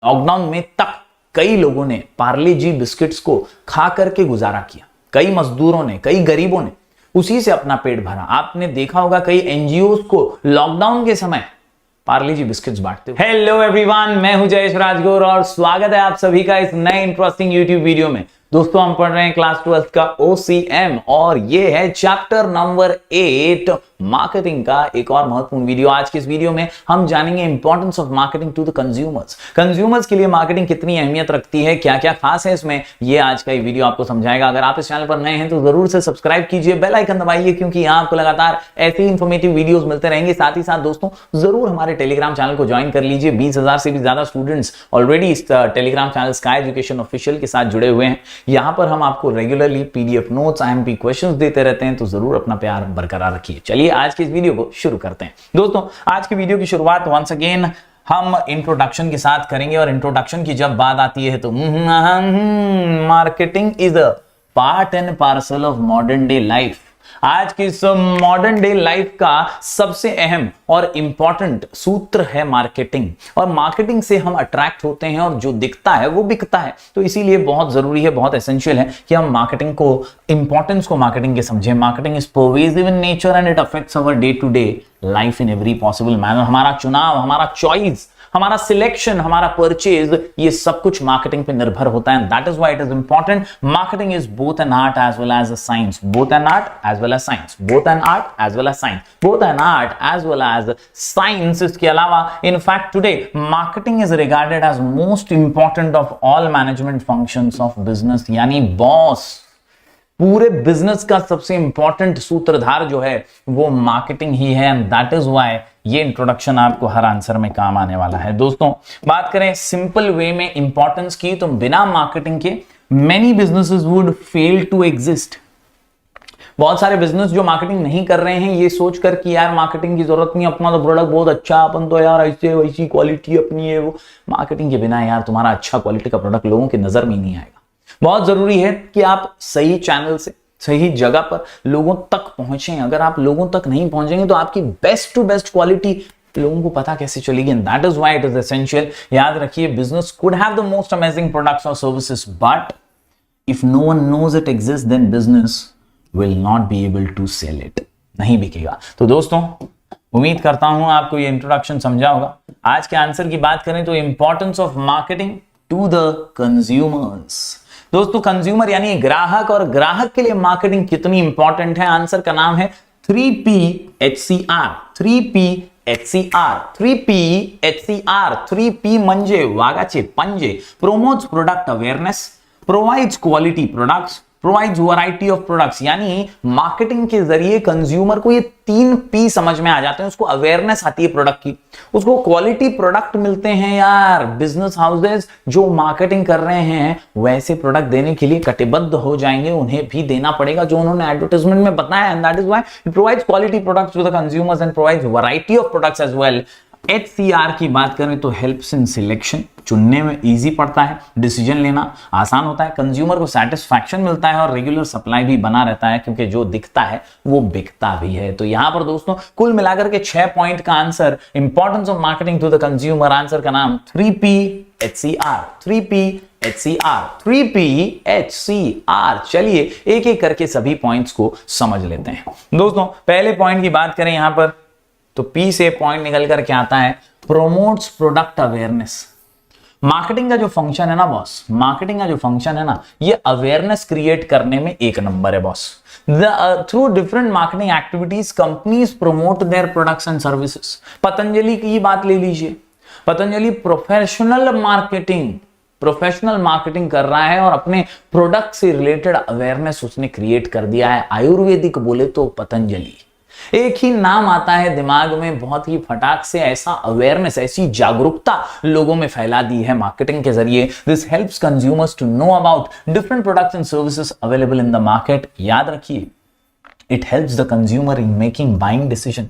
Lockdown में तक कई लोगों ने पार्ले जी बिस्किट्स को खा करके गुजारा किया। कई मजदूरों ने, कई गरीबों ने उसी से अपना पेट भरा। आपने देखा होगा कई एनजीओ को लॉकडाउन के समय पार्ले जी बिस्किट्स बांटते हुए। हेलो एवरीवन, मैं हूं जयेश राजगौर और स्वागत है आप सभी का इस नए इंटरेस्टिंग यूट्यूब वीडियो में। दोस्तों, हम पढ़ रहे हैं क्लास 12 का OCM और ये है चैप्टर नंबर 8 मार्केटिंग का एक और महत्वपूर्ण वीडियो। आज के इस वीडियो में हम जानेंगे importance of marketing to the consumers. Consumers के लिए मार्केटिंग कितनी अहमियत रखती है, क्या क्या खास है इसमें, ये आज का ये वीडियो आपको समझाएगा। अगर आप इस चैनल पर नए हैं तो जरूर से सब्सक्राइब कीजिए, बेल आइकन दबाइए, क्योंकि यहाँ आपको लगातार ऐसे ही इंफॉर्मेटिव वीडियोस मिलते रहेंगे। साथ ही साथ दोस्तों, जरूर हमारे टेलीग्राम चैनल को ज्वाइन कर लीजिए। 20,000 से भी ज्यादा स्टूडेंट्स ऑलरेडी इस Telegram channel sky education official के साथ जुड़े हुए हैं। यहाँ पर हम आपको regularly PDF notes, IMP questions देते रहते हैं, तो जरूर अपना प्यार बरकरार रखिए। चलिए आज के इस वीडियो को शुरू करते हैं। दोस्तों, आज की वीडियो की शुरुआत वंस अगेन हम इंट्रोडक्शन के साथ करेंगे और इंट्रोडक्शन की जब बात आती है तो marketing is a part and parcel of modern day life. आज की इस मॉडर्न डे लाइफ का सबसे अहम और इंपॉर्टेंट सूत्र है मार्केटिंग। और मार्केटिंग से हम अट्रैक्ट होते हैं और जो दिखता है वो बिकता है। तो इसीलिए बहुत जरूरी है, बहुत एसेंशियल है कि हम मार्केटिंग को, इंपॉर्टेंस को मार्केटिंग के समझें। Marketing is pervasive in nature and it affects our day to day life in every possible manner. हमारा चुनाव, हमारा चॉइस, हमारा सिलेक्शन, हमारा परचेज, ये सब कुछ मार्केटिंग पे निर्भर होता है। That is why it is important. Marketing is both an art as well as a science, both an art as well as science, both an art as well as science, both an art as well as science. इसके अलावा in fact today marketing is regarded as most important of all management functions of business. यानी boss, पूरे business का सबसे important सूत्रधार जो है वो मार्केटिंग ही है। एंड दैट इज व्हाई ये इंट्रोडक्शन आपको हर आंसर में काम आने वाला है। दोस्तों, बात करें सिंपल वे में इंपॉर्टेंस की, तो बिना मार्केटिंग के many businesses would fail to exist. बहुत सारे बिजनेस जो मार्केटिंग नहीं कर रहे हैं ये सोचकर कि यार मार्केटिंग की जरूरत नहीं, अपना तो प्रोडक्ट बहुत अच्छा, अपन तो यार ऐसे वैसी क्वालिटी अपनी है वो। मार्केटिंग के बिना यार तुम्हारा अच्छा क्वालिटी का प्रोडक्ट लोगों की नजर में नहीं आएगा। बहुत जरूरी है कि आप सही चैनल से, सही जगह पर लोगों तक पहुंचे। अगर आप लोगों तक नहीं पहुंचेंगे तो आपकी बेस्ट टू बेस्ट क्वालिटी लोगों को पता कैसे चलेगी। And that is why it is essential. याद रखिए, business could have the most amazing products और services, but if no one knows it exist then business will not be able to sell it. नहीं बिकेगा। तो दोस्तों, उम्मीद करता हूं आपको ये इंट्रोडक्शन समझा होगा। आज के आंसर की बात करें तो importance of marketing to the consumers. दोस्तों, कंज्यूमर यानी ग्राहक, और ग्राहक के लिए मार्केटिंग कितनी इंपॉर्टेंट है, आंसर का नाम है 3PHCR। 3PHCR 3PHCR 3P म्हणजे वाघाचे पंजे। Promotes product awareness, provides quality products, provides variety of products. यानी मार्केटिंग के जरिए कंज्यूमर को ये 3P समझ में आ जाते हैं। उसको अवेयरनेस आती है प्रोडक्ट की, उसको क्वालिटी प्रोडक्ट मिलते हैं। यार बिजनेस हाउसेस जो मार्केटिंग कर रहे हैं वैसे प्रोडक्ट देने के लिए कटिबद्ध हो जाएंगे, उन्हें भी देना पड़ेगा जो उन्होंने एडवर्टाइजमेंट में बताया। And that is why it provides quality products to the consumers and provides variety of products as well. HCR की बात करें तो हेल्प्स इन सिलेक्शन, चुनने में इजी पड़ता है, डिसीजन लेना आसान होता है, कंज्यूमर को सेटिस्फैक्शन मिलता है और रेगुलर सप्लाई भी बना रहता है, क्योंकि जो दिखता है वो बिकता भी है। तो यहां पर दोस्तों कुल मिलाकर के 6 पॉइंट का answer, importance of marketing to the consumer, answer का नाम 3PHCR 3PHCR 3PHCR। चलिए एक एक करके सभी पॉइंट्स को समझ लेते हैं। दोस्तों, पहले पॉइंट की बात करें यहां पर तो P से पॉइंट निकल कर क्या आता है, प्रोमोट्स प्रोडक्ट अवेयरनेस। मार्केटिंग का जो फंक्शन है ना बॉस, मार्केटिंग का जो फंक्शन है ना, ये अवेयरनेस क्रिएट करने में एक नंबर है boss. Through different marketing activities companies promote their products and services. Patanjali की बात ले लीजिए, पतंजलि प्रोफेशनल मार्केटिंग कर रहा है और अपने प्रोडक्ट से रिलेटेड अवेयरनेस उसने क्रिएट कर दिया है। आयुर्वेदिक बोले तो पतंजलि, एक ही नाम आता है दिमाग में, बहुत ही फटाक से ऐसा अवेयरनेस, ऐसी जागरूकता लोगों में फैला दी है मार्केटिंग के जरिए। This helps consumers to know about different products and services available in the market. याद रखिए, it helps the consumer in making buying decision.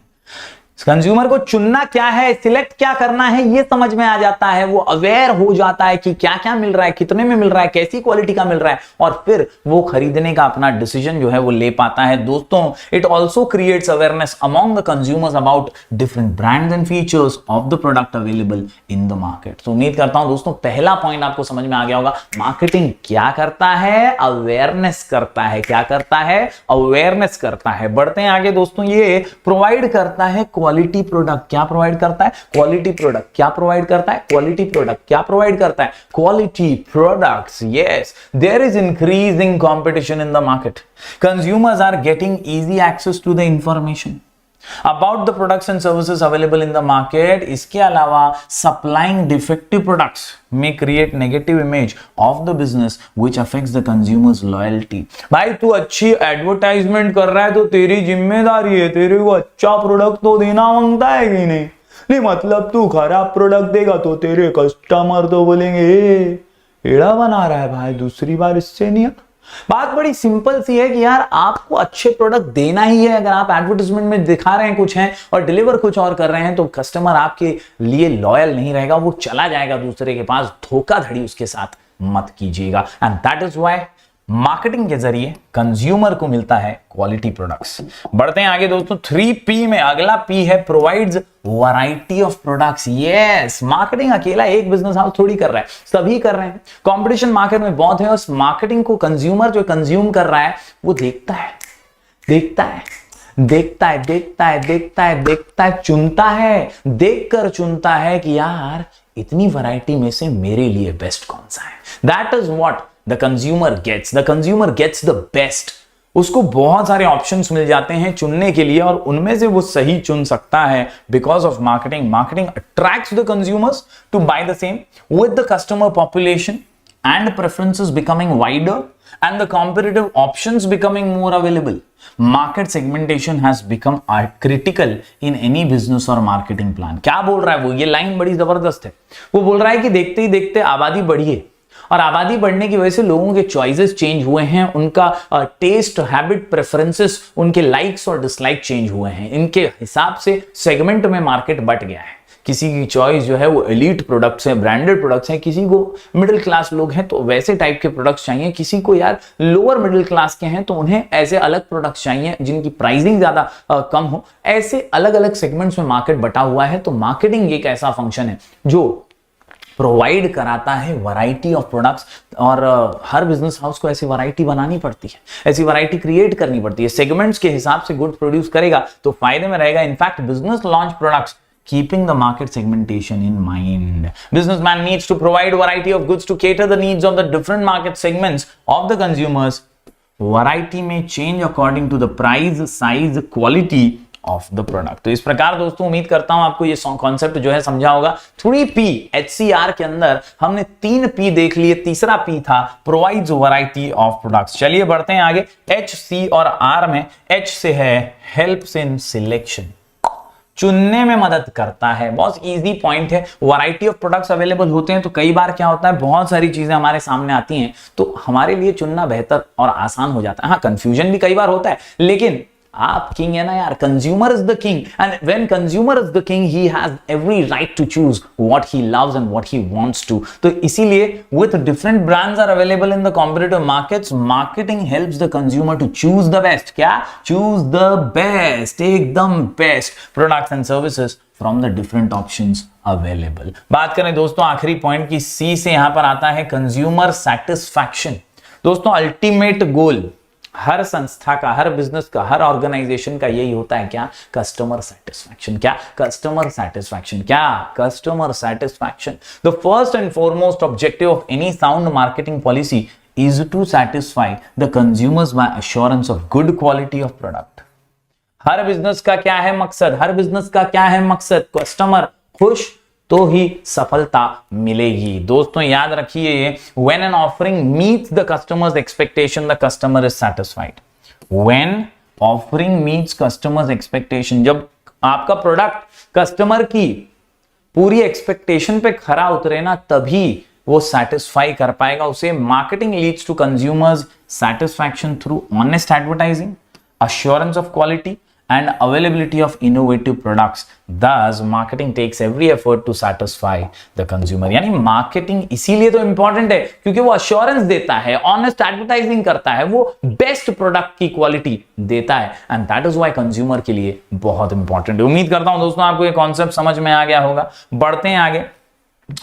Consumer को चुनना क्या है, सिलेक्ट क्या करना है, ये समझ में आ जाता है। वो अवेयर हो जाता है कि क्या क्या मिल रहा है, कितने में मिल रहा है, कैसी क्वालिटी का मिल रहा है, और फिर वो खरीदने का अपना डिसीजन जो है वो ले पाता है। दोस्तों, it also creates awareness among the consumers about different brands and features of the product available in the market. तो उम्मीद करता हूं दोस्तों पहला पॉइंट आपको समझ में आ गया होगा। मार्केटिंग क्या करता है? अवेयरनेस करता है। क्या करता है? अवेयरनेस करता है। बढ़ते हैं आगे दोस्तों, ये प्रोवाइड करता है क्वालिटी प्रोडक्ट। क्या प्रोवाइड करता है? Quality product. क्या प्रोवाइड करता है? Quality product. क्या प्रोवाइड करता है? Quality products. Yes, there is increasing competition in the market. Consumers are getting easy access to the information about the products and services available in the market. इसके अलावा supplying defective products may create negative image of the business which affects the consumer's loyalty. भाई तू अच्छी advertisement कर रहा है तो तेरी जिम्मेदारी है, तेरे को अच्छा प्रोडक्ट तो देना मांगता है कि नहीं मतलब तू खराब प्रोडक्ट देगा तो तेरे कस्टमर तो बोलेंगे एड़ा बना रहा है भाई, दूसरी बार इससे नहीं। बात बड़ी सिंपल सी है कि यार आपको अच्छे प्रोडक्ट देना ही है। अगर आप एडवर्टाइजमेंट में दिखा रहे हैं कुछ हैं और डिलीवर कुछ और कर रहे हैं तो कस्टमर आपके लिए लॉयल नहीं रहेगा, वो चला जाएगा दूसरे के पास। धोखाधड़ी उसके साथ मत कीजिएगा। And that is why marketing के जरिए कंज्यूमर को मिलता है क्वालिटी प्रोडक्ट्स। बढ़ते हैं आगे दोस्तों, 3P में अगला P है provides variety of products. Yes, marketing अकेला एक बिजनेस हाउस थोड़ी कर रहा है, सभी कर रहे हैं। कंपटीशन मार्केट में बहुत है। उस मार्केटिंग को कंज्यूमर जो कंज्यूम कर रहा है वो देखता है, चुनता है, देखकर चुनता है कि यार इतनी वैरायटी में से मेरे लिए बेस्ट कौन सा है। That is what the consumer gets the best. उसको बहुत सारे ऑप्शंस मिल जाते हैं चुनने के लिए और उनमें से वो सही चुन सकता है because of marketing. Marketing attracts the consumers to buy the same with the customer population and preferences becoming wider and the competitive options becoming more available. Market segmentation has become critical in any business or marketing plan. क्या बोल रहा है वो? ये line बड़ी जबरदस्त है। वो बोल रहा है कि देखते ही देखते आबादी बढ़ी है और आबादी बढ़ने की वजह से लोगों के चॉइसेस चेंज हुए हैं, उनका टेस्ट, हैबिट, प्रेफरेंसेस, उनके लाइक्स और डिसलाइक चेंज हुए हैं। इनके हिसाब से सेगमेंट में मार्केट बट गया है। किसी की चॉइस जो है वो एलीट प्रोडक्ट्स हैं, ब्रांडेड प्रोडक्ट्स हैं, किसी को मिडिल क्लास लोग हैं तो वैसे टाइप के प्रोडक्ट्स चाहिए, किसी को यार लोअर मिडिल क्लास के हैं तो उन्हें ऐसे अलग प्रोडक्ट्स चाहिए जिनकी प्राइसिंग ज्यादा कम हो। ऐसे अलग अलग सेगमेंट्स में मार्केट बटा हुआ है। तो मार्केटिंग एक ऐसा फंक्शन है जो प्रोवाइड कराता है वैरायटी ऑफ प्रोडक्ट्स और हर बिजनेस हाउस को ऐसी वैरायटी बनानी पड़ती है, ऐसी वैरायटी क्रिएट करनी पड़ती है। सेगमेंट्स के हिसाब से गुड प्रोड्यूस करेगा तो फायदे में रहेगा। In fact business launch products keeping the market segmentation in mind. Businessman needs to provide variety of goods to cater the needs of the different market segments of the consumers. Variety may change according to the price, size, quality of the product. तो इस प्रकार दोस्तों उम्मीद करता हूं आपको ये concept जो है समझा होगा। 3P HCR के अंदर हमने 3P देख लिए, तीसरा P था provides variety of products। चलिए बढ़ते हैं आगे। H, C और R में H से है helps in selection, चुनने में मदद करता है। बहुत इजी पॉइंट है। वैरायटी ऑफ प्रोडक्ट्स अवेलेबल होते हैं तो कई बार क्या होता है, बहुत सारी चीजें हमारे सामने आती हैं तो हमारे लिए चुनना बेहतर और आसान हो जाता है। हाँ, कंफ्यूजन भी कई बार होता है लेकिन आप किंग है ना यार, consumer is the king and when consumer is the king he has every right to choose what he loves and what he wants to. तो इसीलिए with different brands are available in the competitive markets, marketing helps the consumer to choose the best. क्या? Choose the best, एकदम best products and services from the different options available. बात करें दोस्तों आखिरी point की, सी से यहां पर आता है कंज्यूमर सेटिस्फैक्शन। दोस्तों अल्टीमेट गोल हर संस्था का, हर बिजनेस का, हर ऑर्गेनाइजेशन का यही होता है। क्या? Customer satisfaction. क्या? Customer satisfaction. क्या? Customer satisfaction. The first and foremost objective of any sound marketing policy is to satisfy the consumers by assurance of good quality of product. Her business का क्या है मकसद? हर बिजनेस का क्या है मकसद? कस्टमर खुश तो ही सफलता मिलेगी। दोस्तों याद रखिए, when an offering meets the customer's expectation, the customer is satisfied. When offering meets customer's expectation, जब आपका प्रोडक्ट कस्टमर की पूरी एक्सपेक्टेशन पे खरा उतरे ना, तभी वो सेटिस्फाई कर पाएगा उसे। Marketing leads to consumers satisfaction through honest advertising, assurance of quality and availability of innovative products. Thus, marketing takes every effort to satisfy the consumer. यानी मार्केटिंग इसीलिए तो इंपॉर्टेंट है क्योंकि वो अश्योरेंस देता है, ऑनेस्ट एडवर्टाइजिंग करता है, वो बेस्ट प्रोडक्ट की क्वालिटी देता है, and that is why consumer के लिए बहुत इंपॉर्टेंट है। उम्मीद करता हूं दोस्तों आपको ये कॉन्सेप्ट समझ में आ गया होगा। बढ़ते हैं आगे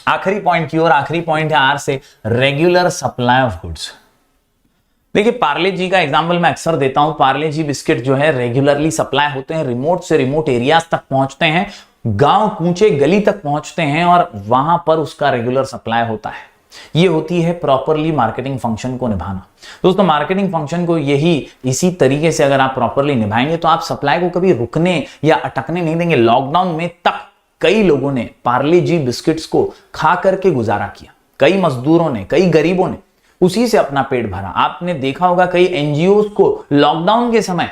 आखिरी पॉइंट की ओर। आखिरी पॉइंट है आर से रेगुलर सप्लाई ऑफ गुड्स। देखिए पार्ले जी का एग्जांपल मैं अक्सर देता हूं। पार्ले जी बिस्किट जो है रेगुलरली सप्लाई होते हैं, रिमोट से रिमोट एरियाज तक पहुंचते हैं, गांव कूचे गली तक पहुंचते हैं और वहां पर उसका रेगुलर सप्लाई होता है। ये होती है प्रॉपरली मार्केटिंग फंक्शन को निभाना। दोस्तों मार्केटिंग फंक्शन को यही इसी तरीके से अगर आप प्रॉपरली निभाएंगे तो आप सप्लाई को कभी रुकने या अटकने नहीं देंगे। लॉकडाउन में तक कई लोगों ने पार्ले जी बिस्किट्स को खा करके गुजारा किया, कई मजदूरों ने, कई गरीबों ने उसी से अपना पेट भरा। आपने देखा होगा कई एनजीओ को लॉकडाउन के समय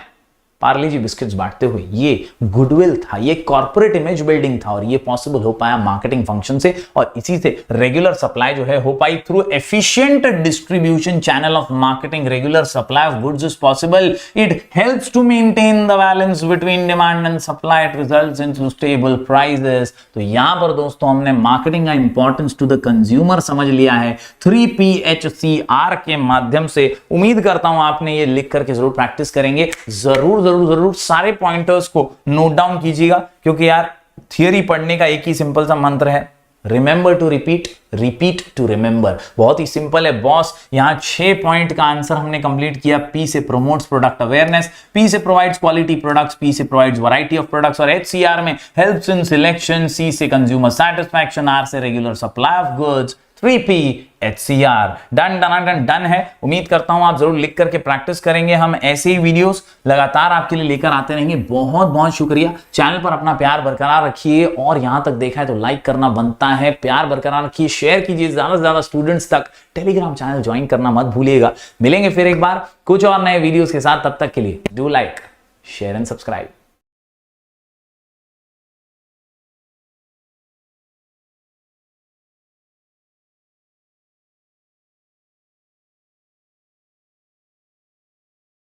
पार्ले जी बिस्किट्स बांटते हुए। ये गुडविल था, ये कॉर्पोरेट इमेज बिल्डिंग था और ये पॉसिबल हो पाया मार्केटिंग फंक्शन से, और इसी से रेगुलर सप्लाई जो है हो पाई through efficient distribution channel of marketing. Regular supply of goods is possible, it helps to maintain the balance between demand and supply, it results in stable prices. तो यहां पर दोस्तों हमने मार्केटिंग का इंपॉर्टेंस टू द कंज्यूमर समझ लिया है 3PHCR के माध्यम से। उम्मीद करता हूं आपने ये लिख करके जरूर प्रैक्टिस करेंगे। जरूर सारे पॉइंटर्स को नोट डाउन कीजिएगा क्योंकि यार थियरी पढ़ने का एक ही सिंपल सा मंत्र है, remember to repeat, repeat to remember. बहुत ही सिंपल है बॉस। यहां 6 पॉइंट का आंसर हमने कंप्लीट किया। पी से प्रोमोट्स प्रोडक्ट अवेयरनेस, पी से प्रोवाइड्स क्वालिटी प्रोडक्ट्स, पी से प्रोवाइड्स वैरायटी ऑफ प्रोडक्ट्स और HCR में हेल्प्स इन सिलेक्शन, सी से कंज्यूमर सैटिस्फैक्शन, आर से regular supply of goods, 3PHCR। Done है। उम्मीद करता हूं आप जरूर लिख करके प्रैक्टिस करेंगे। हम ऐसे ही वीडियोस लगातार आपके लिए लेकर आते रहेंगे। बहुत बहुत शुक्रिया। चैनल पर अपना प्यार बरकरार रखिए और यहां तक देखा है तो लाइक करना बनता है। प्यार बरकरार रखिए, शेयर कीजिए ज्यादा से ज्यादा स्टूडेंट्स तक। टेलीग्राम चैनल ज्वाइन करना मत भूलिएगा। मिलेंगे फिर एक बार कुछ और नए वीडियोस के साथ, तब तक के लिए do like, share and subscribe.